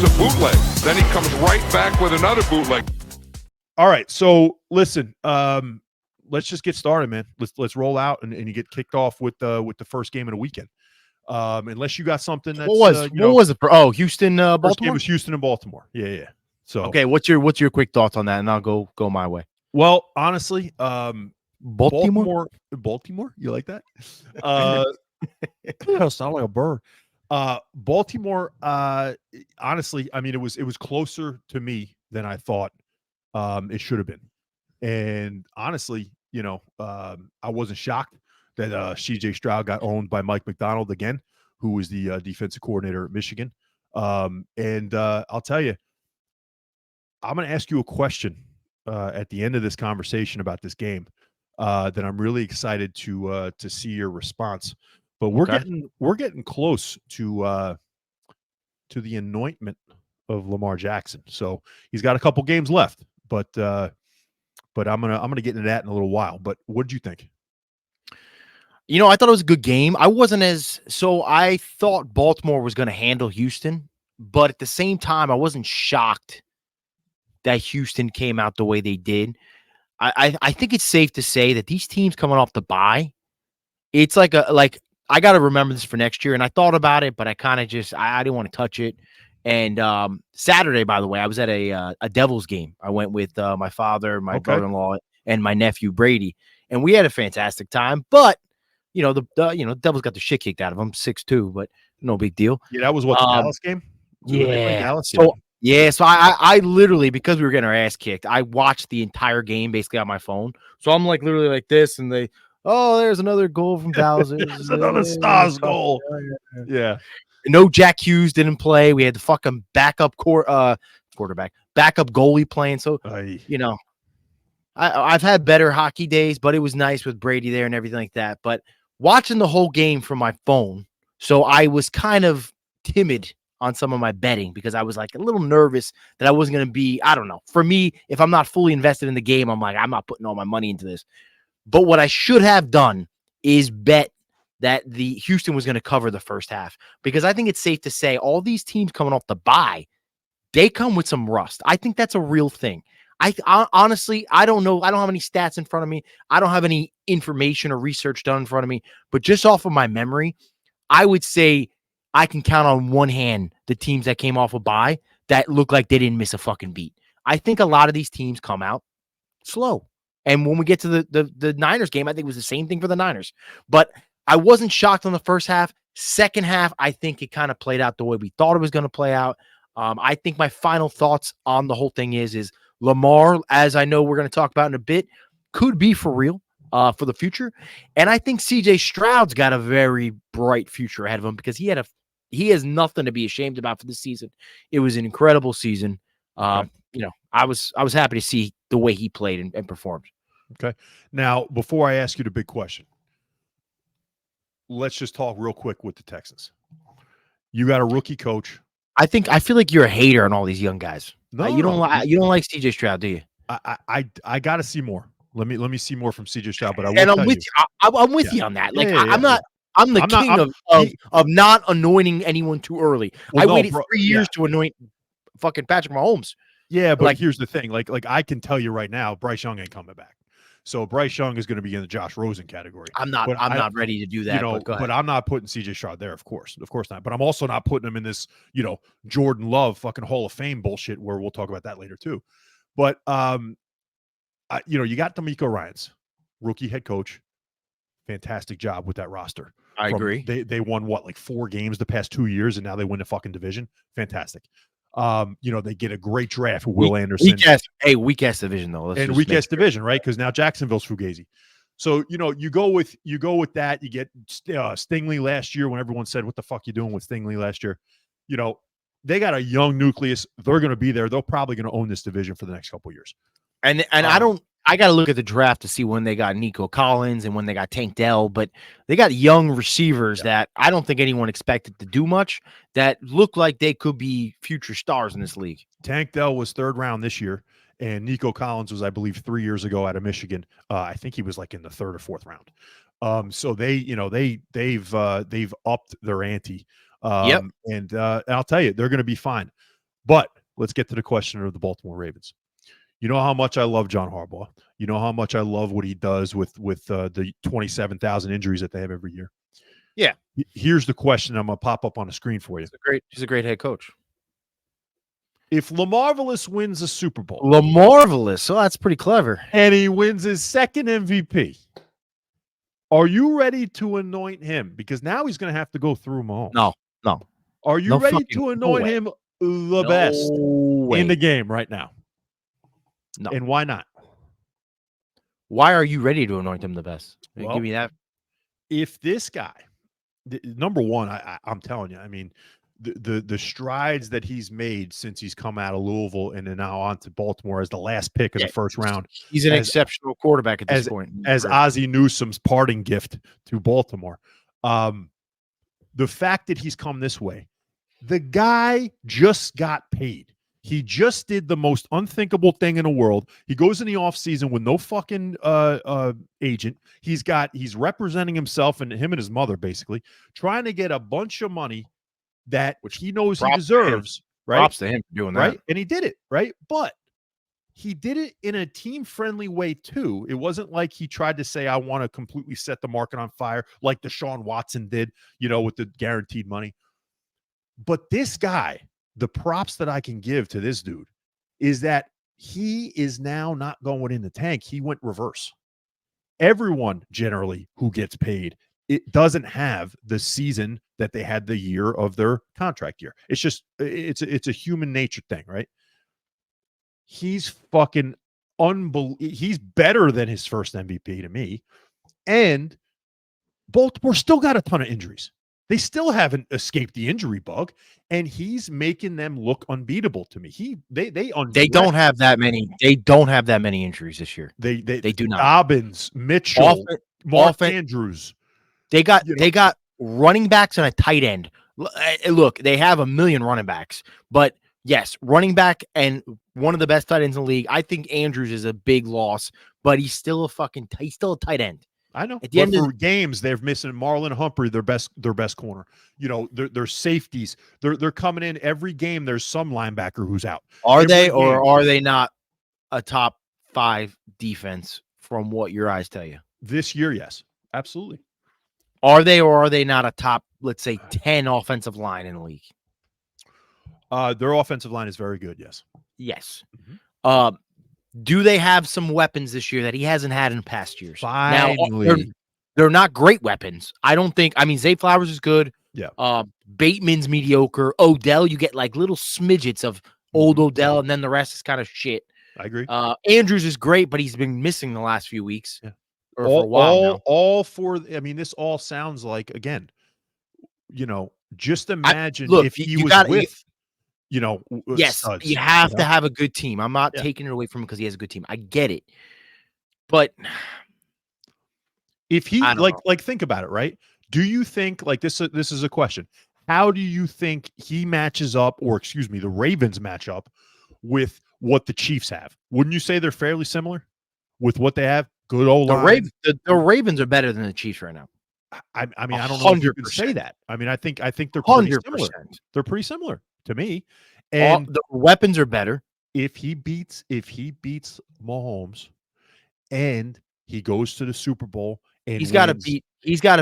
was a bootleg. Then he comes right back with another bootleg. All right, so listen, let's just get started, man. Let's roll out and you get kicked off with the first game of the weekend. Unless you got something that's what was it? Houston, first Baltimore. game was Houston and Baltimore. Yeah. So okay, what's your quick thoughts on that, and I'll go my way. Well, honestly, Baltimore. You like that? Sound like a bird. Baltimore. Honestly, I mean, it was closer to me than I thought it should have been, and honestly, I wasn't shocked that CJ Stroud got owned by Mike McDonald again, who was the defensive coordinator at Michigan. And I'll tell you, I'm going to ask you a question at the end of this conversation about this game that I'm really excited to see your response. But we're getting close to the anointment of Lamar Jackson. So he's got a couple games left, but I'm gonna get into that in a little while. But what did you think? I thought it was a good game. I thought Baltimore was going to handle Houston, but at the same time, I wasn't shocked that Houston came out the way they did. I think it's safe to say that these teams coming off the bye, it's like I got to remember this for next year. And I thought about it, but I kind of just I didn't want to touch it. And Saturday, by the way, I was at a Devils game. I went with my father, my brother-in-law, and my nephew Brady, and we had a fantastic time. But the Devils got the shit kicked out of them, 6-2, but no big deal. Yeah, that was what, the Dallas game? Yeah. So I literally, because we were getting our ass kicked, I watched the entire game basically on my phone. So I'm like literally like this, and there's another goal from Dallas. There's another Stars goal. Yeah. No, Jack Hughes didn't play. We had the fucking backup quarterback, backup goalie playing. So, I've had better hockey days, but it was nice with Brady there and everything like that. But watching the whole game from my phone, so I was kind of timid on some of my betting because I was like a little nervous that I wasn't going to be, I don't know. For me, if I'm not fully invested in the game, I'm like, I'm not putting all my money into this. But what I should have done is bet that the Houston was going to cover the first half, because I think it's safe to say all these teams coming off the bye, they come with some rust. I think that's a real thing. I honestly, I don't know. I don't have any stats in front of me. I don't have any information or research done in front of me, but just off of my memory, I would say I can count on one hand the teams that came off a bye that look like they didn't miss a fucking beat. I think a lot of these teams come out slow. And when we get to the Niners game, I think it was the same thing for the Niners. But I wasn't shocked on the first half. Second half, I think it kind of played out the way we thought it was going to play out. I think my final thoughts on the whole thing is Lamar, as I know we're going to talk about in a bit, could be for real for the future. And I think CJ Stroud's got a very bright future ahead of him, because he has nothing to be ashamed about for this season. It was an incredible season. I was happy to see the way he played and performed. Okay. Now, before I ask you the big question, let's just talk real quick with the Texans. You got a rookie coach. I feel like you're a hater on all these young guys. No, you don't like CJ Stroud, do you? I got to see more. Let me see more from CJ Stroud. But I'm with you on that. Like I'm the king of not anointing anyone too early. I waited 3 years to anoint fucking Patrick Mahomes. Yeah, but here's the thing. Like I can tell you right now, Bryce Young ain't coming back. So Bryce Young is going to be in the Josh Rosen category. I'm not ready to do that. But I'm not putting CJ Stroud there, of course not. But I'm also not putting him in this, Jordan Love fucking Hall of Fame bullshit, where we'll talk about that later too. But you got D'Amico Ryans, rookie head coach, fantastic job with that roster. I agree. They won like 4 games the past 2 years, and now they win the fucking division. Fantastic. They get a great draft with Will Anderson. Weak ass division though. Weak ass division, right? Because now Jacksonville's fugazi. So you go with that. You get Stingley last year, when everyone said, "What the fuck you doing with Stingley last year?" They got a young nucleus. They're going to be there. They're probably going to own this division for the next couple of years. And I got to look at the draft to see when they got Nico Collins and when they got Tank Dell, but they got young receivers that I don't think anyone expected to do much, that look like they could be future stars in this league. Tank Dell was 3rd round this year, and Nico Collins was, I believe, 3 years ago out of Michigan. I think he was like in the 3rd or 4th round. So they've upped their ante. And I'll tell you, they're going to be fine. But let's get to the question of the Baltimore Ravens. You know how much I love John Harbaugh. You know how much I love what he does with the 27,000 injuries that they have every year. Yeah. Here's the question I'm going to pop up on the screen for you. He's a great head coach. If Lamarvelous wins a Super Bowl. Lamarvelous. Oh, that's pretty clever. And he wins his second MVP. Are you ready to anoint him? Because now he's going to have to go through Mahomes. No. Are you ready to anoint him the best in the game right now? No. And why not? Why are you ready to anoint him the best? Well, give me that. If this guy, number one, I'm telling you, I mean, the strides that he's made since he's come out of Louisville and then now on to Baltimore as the last pick of the first round. He's an exceptional quarterback at this point. As Ozzie Newsome's parting gift to Baltimore. The fact that he's come this way, the guy just got paid. He just did the most unthinkable thing in the world. He goes in the offseason with no fucking agent. He's representing himself and him and his mother, basically, trying to get a bunch of money that which he knows he deserves. Right? Props to him for doing that. Right? And he did it, right? But he did it in a team-friendly way, too. It wasn't like he tried to say, I want to completely set the market on fire like Deshaun Watson did, with the guaranteed money. But this guy, the props that I can give to this dude is that he is now not going in the tank. He went reverse. Everyone generally who gets paid, it doesn't have the season that they had the year of their contract year. It's just, it's a human nature thing, right? He's fucking unbelievable. He's better than his first MVP to me. And Baltimore still got a ton of injuries. They still haven't escaped the injury bug, and he's making them look unbeatable to me. They don't have that many. They don't have that many injuries this year. They do not. Dobbins, Mitchell, Mark Andrews. They got running backs and a tight end. Look, they have a million running backs, but yes, running back and one of the best tight ends in the league. I think Andrews is a big loss, but he's still a tight end. I know. At the end of games, they're missing Marlon Humphrey, their best corner. Their safeties. They're coming in every game. There's some linebacker who's out. Are they or are they not a top 5 defense from what your eyes tell you? This year, yes, absolutely. Are they or are they not a top, let's say, 10 offensive line in the league? Their offensive line is very good. Yes. Yes. Mm-hmm. Do they have some weapons this year that he hasn't had in past years? Finally. Now, they're not great weapons. I don't think. I mean, Zay Flowers is good. Yeah. Bateman's mediocre. Odell, you get like little smidgets of old Odell, and then the rest is kind of shit. I agree. Andrews is great, but he's been missing the last few weeks. Yeah. Or for a while now. I mean, this all sounds like, again, just imagine if he was with. Yes, studs, you have to have a good team. I'm not taking it away from him because he has a good team. I get it. But if he think about it, right? Do you think this is a question. How do you think he matches up, or excuse me, the Ravens match up with what the Chiefs have? Wouldn't you say they're fairly similar with what they have? Good old line. The Ravens are better than the Chiefs right now. I mean, I don't know if you can say that. I mean, I think they're pretty 100%. similar. They're pretty similar to me. And the weapons are better. If he beats Mahomes and he goes to the Super Bowl and he's got to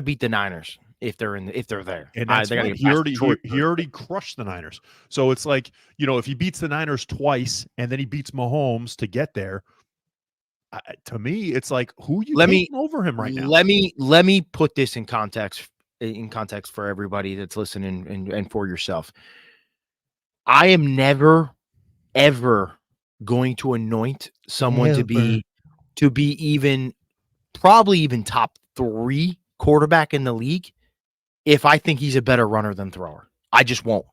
beat the Niners if they're there. And that's right. He already crushed the Niners. So it's like, if he beats the Niners twice and then he beats Mahomes to get there, to me, it's like, who you taking over him right now? Let me put this in context for everybody that's listening and for yourself. I am never, ever going to anoint someone to be probably even top 3 quarterback in the league if I think he's a better runner than thrower. I just won't.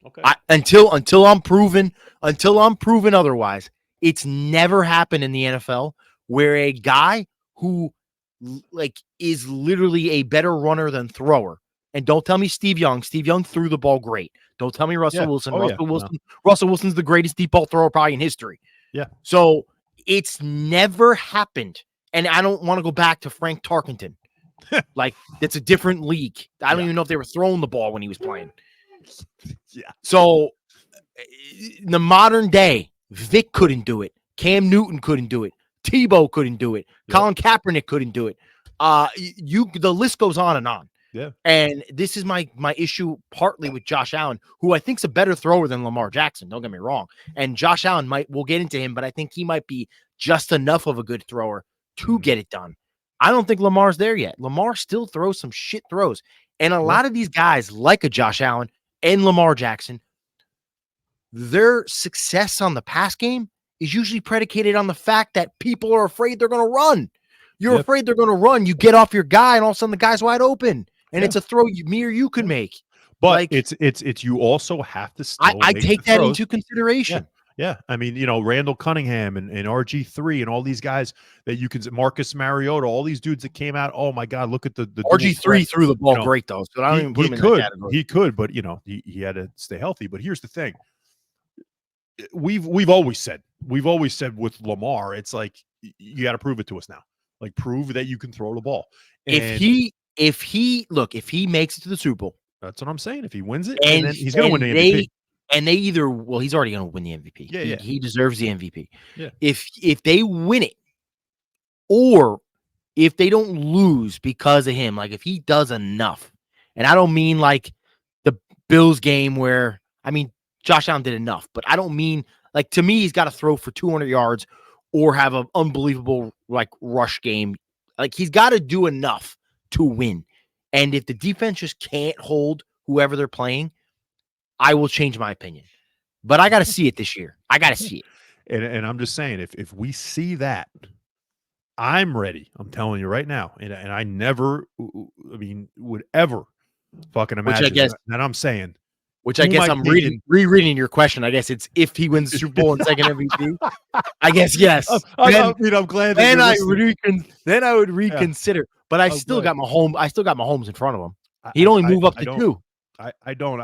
Okay. Until I'm proven otherwise. It's never happened in the NFL where a guy who is literally a better runner than thrower. And don't tell me Steve Young. Steve Young threw the ball great. Don't tell me Russell Wilson. Russell Wilson's the greatest deep ball thrower probably in history. Yeah. So it's never happened. And I don't want to go back to Frank Tarkenton. It's a different league. I don't even know if they were throwing the ball when he was playing. Yeah. So in the modern day, Vic couldn't do it. Cam Newton couldn't do it. Tebow couldn't do it. Yep. Colin Kaepernick couldn't do it. The list goes on and on. Yeah. And this is my issue partly with Josh Allen, who I think's a better thrower than Lamar Jackson. Don't get me wrong. And Josh Allen we'll get into him, but I think he might be just enough of a good thrower to get it done. I don't think Lamar's there yet. Lamar still throws some shit throws. And a lot of these guys, like a Josh Allen and Lamar Jackson, their success on the pass game is usually predicated on the fact that people are afraid they're going to run. You're afraid they're going to run. You get off your guy, and all of a sudden the guy's wide open. And it's a throw me or you could make. But like, it's you also have to still I take that into consideration. Yeah. I mean, Randall Cunningham and RG3 and all these guys that you can, Marcus Mariota, all these dudes that came out. Oh my God, look at the RG3 threw the ball great though. So I don't even put him in that category. He could, but he had to stay healthy. But here's the thing. We've always said with Lamar, it's like you got to prove it to us now. Like prove that you can throw the ball. And if he makes it to the Super Bowl, that's what I'm saying. If he wins it, and then he's going to win the MVP. And they he's already going to win the MVP. Yeah, he deserves the MVP. Yeah. If they win it, or if they don't lose because of him, like if he does enough, and I don't mean like the Bills game where Josh Allen did enough, but I don't mean like to me he's got to throw for 200 yards or have an unbelievable like rush game. Like he's got to do enough to win. And if the defense just can't hold whoever they're playing, I will change my opinion. But I got to see it this year. I got to see it. And I'm just saying, if we see that, I'm ready. I'm telling you right now. And I never, would ever fucking imagine that I'm saying. Which I guess I'm rereading your question. I guess it's if he wins the Super Bowl and second MVP. I guess yes. I'm glad. Then I would reconsider. Yeah. But I still got Mahomes in front of him. He'd only move up to 2. I don't.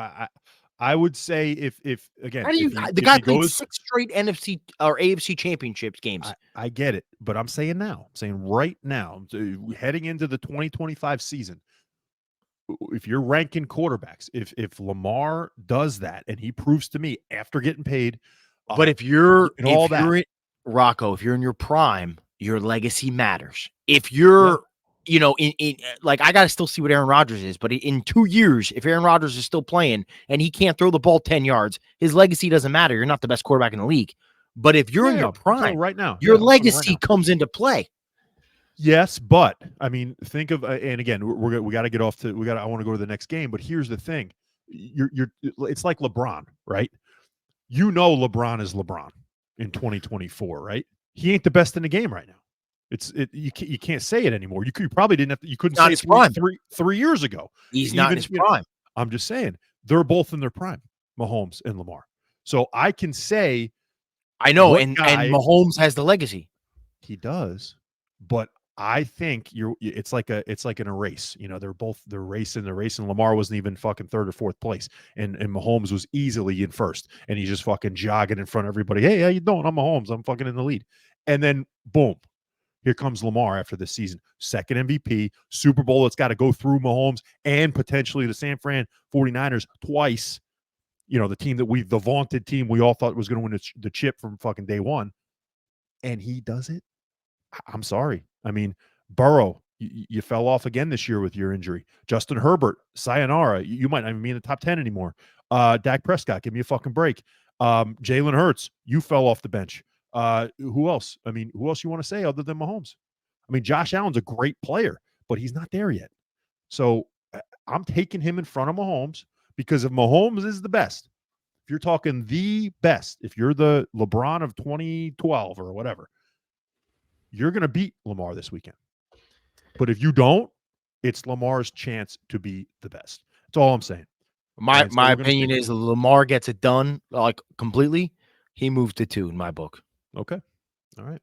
I would say if again, the guy played 6 straight NFC or AFC championships games. I get it, but I'm saying right now, heading into the 2025 season, if you're ranking quarterbacks, if Lamar does that and he proves to me after getting paid, but if you're Rocco, if you're in your prime, your legacy matters. If you're like I got to still see what Aaron Rodgers is, but in 2 years, if Aaron Rodgers is still playing and he can't throw the ball 10 yards, his legacy doesn't matter. You're not the best quarterback in the league. But if you're in your prime right now, your legacy comes into play. Yes, but think of and again, we got to get off to I want to go to the next game, but here's the thing. It's like LeBron, right? LeBron is LeBron in 2024, right? He ain't the best in the game right now. You can't say it anymore. You probably didn't have to, you couldn't say it 3 years ago. He's not in his prime. I'm just saying they're both in their prime, Mahomes and Lamar. So I can say I know, and Mahomes has the legacy. He does, but I think it's like in a race. They're racing. Lamar wasn't even fucking 3rd or 4th place, and Mahomes was easily in 1st, and he's just fucking jogging in front of everybody. Hey, how you doing? I'm Mahomes. I'm fucking in the lead, and then boom. Here comes Lamar after this season. 2nd MVP, Super Bowl. It's got to go through Mahomes and potentially the San Fran 49ers twice. The vaunted team we all thought was going to win the chip from fucking day one. And he does it. I'm sorry. Burrow, you fell off again this year with your injury. Justin Herbert, sayonara. You might not even be in the top 10 anymore. Dak Prescott, give me a fucking break. Jalen Hurts, you fell off the bench. Who else? Who else you want to say other than Mahomes? Josh Allen's a great player, but he's not there yet. So I'm taking him in front of Mahomes because if Mahomes is the best, if you're talking the best, if you're the LeBron of 2012 or whatever, you're going to beat Lamar this weekend. But if you don't, it's Lamar's chance to be the best. That's all I'm saying. My opinion is Lamar gets it done like completely. He moves to 2 in my book. Okay. All right.